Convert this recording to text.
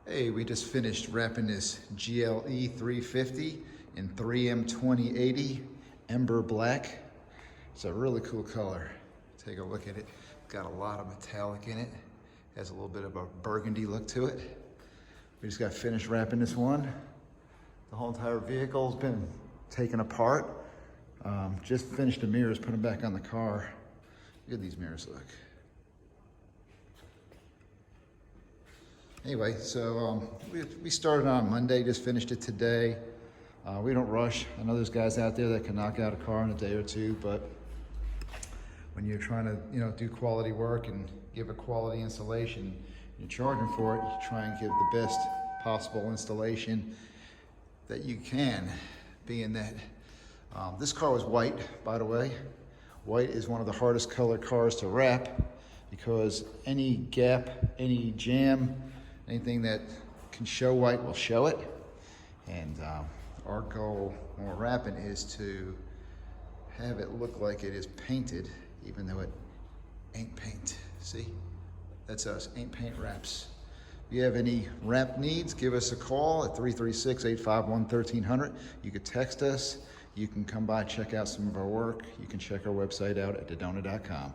Hey, we just finished wrapping this GLE 350 in 3M 2080 Ember Black. It's a really cool color. Take a look at it. It's got a lot of metallic in it. Has a little bit of a burgundy look to it. We just got finished wrapping this one. The whole entire vehicle's been taken apart. Just finished the mirrors, put them back on the car. Look at these mirrors look. Anyway, so we started on Monday, just finished it today. We don't rush. I know there's guys out there that can knock out a car in a day or two, but when you're trying to, do quality work and give a quality installation, you're charging for it, you try and give the best possible installation that you can, being that this car was white, by the way. White is one of the hardest color cars to wrap because any gap, any jam, anything that can show white will show it. And our goal when we're wrapping is to have it look like it is painted, even though it ain't paint. See, that's us, ain't paint wraps. If you have any wrap needs, give us a call at 336-851-1300. You could text us. You can come by, check out some of our work. You can check our website out at Dedona.com.